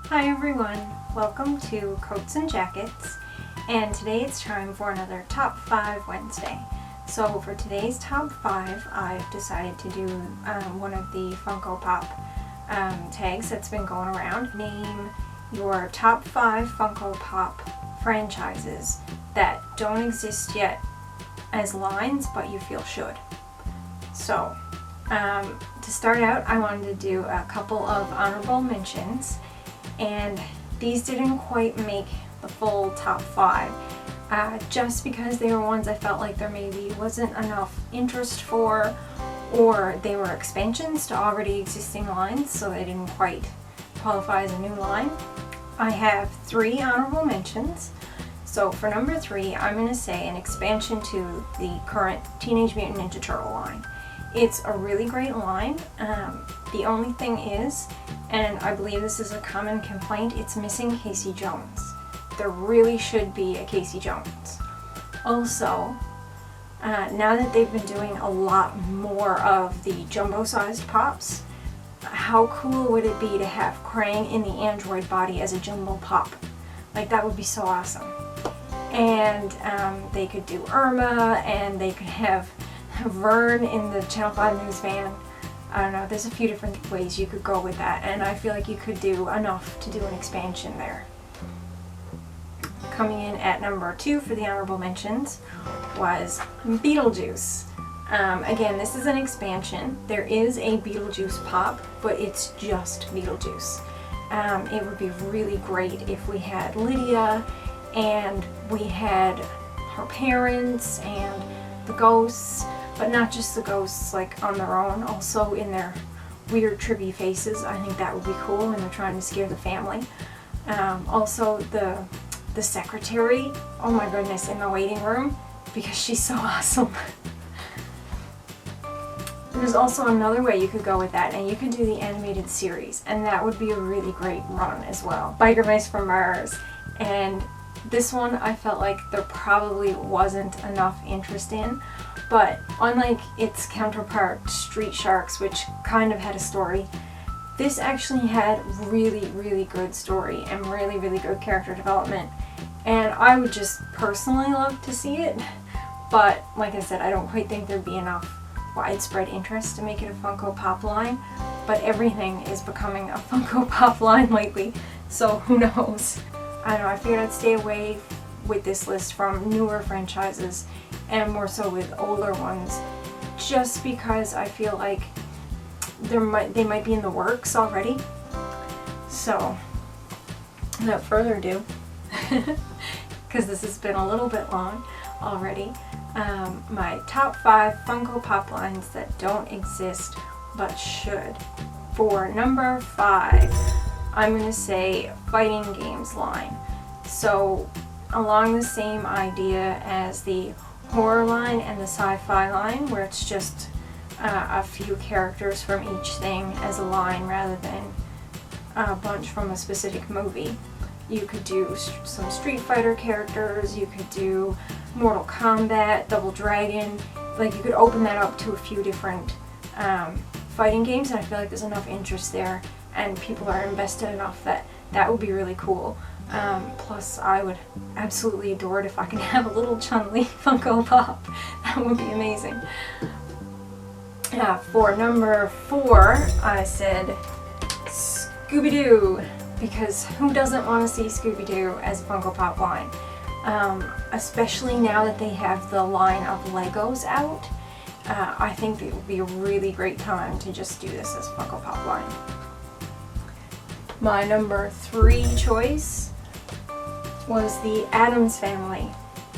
Hi everyone, welcome to Coats and Jackets, and today it's time for another Top 5 Wednesday. So for today's Top 5, I've decided to do one of the Funko Pop tags that's been going around. Name your top 5 Funko Pop franchises that don't exist yet as lines, but you feel should. So to start out, I wanted to do a couple of honorable mentions, and these didn't quite make the full top 5 just because they were ones I felt like there maybe wasn't enough interest for, or they were expansions to already existing lines, so they didn't quite qualify as a new line. I have 3 honorable mentions. So for number 3, I'm going to say an expansion to the current Teenage Mutant Ninja Turtle line. It's a really great line. The only thing is, and I believe this is a common complaint, it's missing Casey Jones. There really should be a Casey Jones. Also, now that they've been doing a lot more of the jumbo-sized pops, how cool would it be to have Krang in the android body as a jumbo pop? Like, that would be so awesome. And they could do Irma, and they could have Vern in the Channel 5 News van. I don't know, there's a few different ways you could go with that, and I feel like you could do enough to do an expansion there. Coming in at number 2 for the honorable mentions was Beetle Juice. Again, this is an expansion. There is a Beetle Juice pop, but it's just Beetle Juice. It would be really great if we had Lydia, and we had her parents, and the ghosts, but not just the ghosts like on their own, also in their weird trippy faces. I think that would be cool when they're trying to scare the family. Also the secretary, oh my goodness, in the waiting room, because she's so awesome. There's also another way you could go with that, and you could do the animated series, and that would be a really great run as well. Biker Mice from Mars. And this one I felt like there probably wasn't enough interest in, but unlike its counterpart Street Sharks, which kind of had a story, this actually had really good story and really good character development, and I would just personally love to see it. But like I said, I don't quite think there'd be enough widespread interest to make it a Funko Pop line, but everything is becoming a Funko Pop line lately, so who knows. I don't know, I figured I'd stay away with this list from newer franchises and more so with older ones, just because I feel like they might be in the works already. So, without further ado, because this has been a little bit long already, my top 5 Funko Pop lines that don't exist but should. For number 5, I'm going to say fighting games line. So along the same idea as the horror line and the sci-fi line, where it's just a few characters from each thing as a line rather than a bunch from a specific movie. You could do some Street Fighter characters, you could do Mortal Kombat, Double Dragon, like you could open that up to a few different fighting games, and I feel like there's enough interest there and people are invested enough that that would be really cool. Plus I would absolutely adore it if I could have a little Chun-Li Funko Pop. That would be amazing. For number 4, I said ScoobyDoo, because who doesn't want to see ScoobyDoo as a Funko Pop line? Especially now that they have the line of Legos out. I think it would be a really great time to just do this as a Funko Pop line. My number 3 choice was the Addams Family,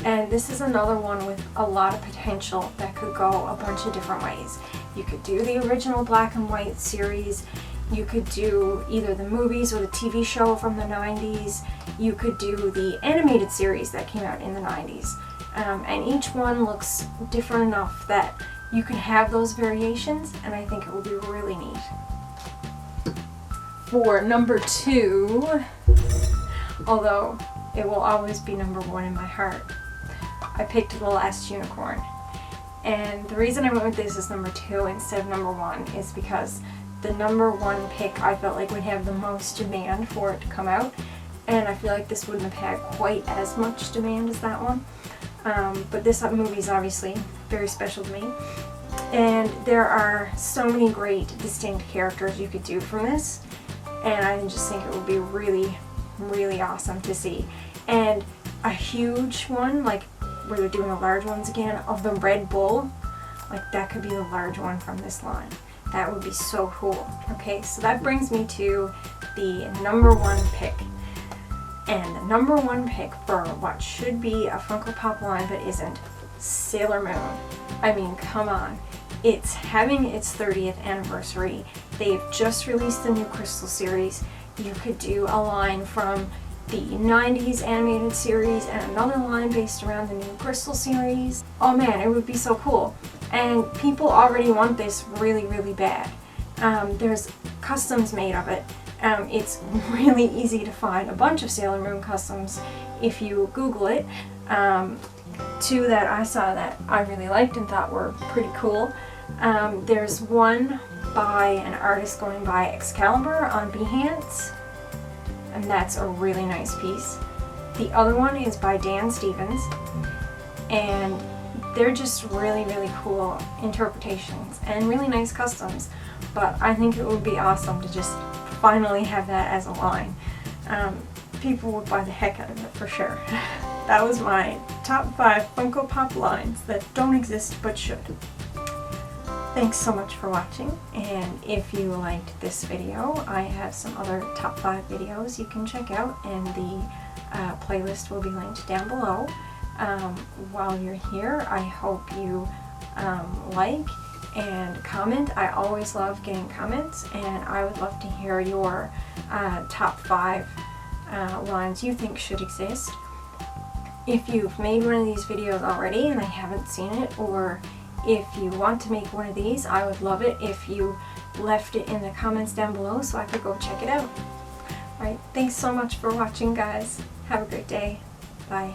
and this is another one with a lot of potential that could go a bunch of different ways. You could do the original black and white series, you could do either the movies or the TV show from the 90s, you could do the animated series that came out in the 90s, and each one looks different enough that you can have those variations, and I think it would be really neat. For number 2, although it will always be number 1 in my heart, I picked The Last Unicorn. And the reason I went with this as number 2 instead of number 1 is because the number one pick I felt like would have the most demand for it to come out, and I feel like this wouldn't have had quite as much demand as that one. But this movie is obviously very special to me, and there are so many great distinct characters you could do from this, and I just think it would be really, really awesome to see. And a huge one, like where they're doing the large ones again, of the Red Bull, like that could be the large one from this line. That would be so cool. Okay, so that brings me to the number one pick. And the number one pick for what should be a Funko Pop line but isn't, Sailor Moon. I mean, come on. It's having its 30th anniversary. They've just released the new Crystal series. You could do a line from the 90s animated series and another line based around the new Crystal series. Oh man, it would be so cool. And people already want this really, really bad. There's customs made of it. It's really easy to find a bunch of Sailor Moon customs if you Google it. Two that I saw that I really liked and thought were pretty cool. There's one by an artist going by Xkalibur on Behance, and that's a really nice piece. The other one is by Dan Stevens, and they're just really, really cool interpretations and really nice customs. But I think it would be awesome to just finally have that as a line. People would buy the heck out of it for sure. That was my top 5 Funko Pop lines that don't exist but should. Thanks so much for watching, and if you liked this video, I have some other top 5 videos you can check out, and the playlist will be linked down below. While you're here, I hope you like and comment. I always love getting comments, and I would love to hear your top 5 lines you think should exist. If you've made one of these videos already and I haven't seen it, or if you want to make one of these, I would love it if you left it in the comments down below so I could go check it out. Alright, thanks so much for watching, guys. Have a great day. Bye.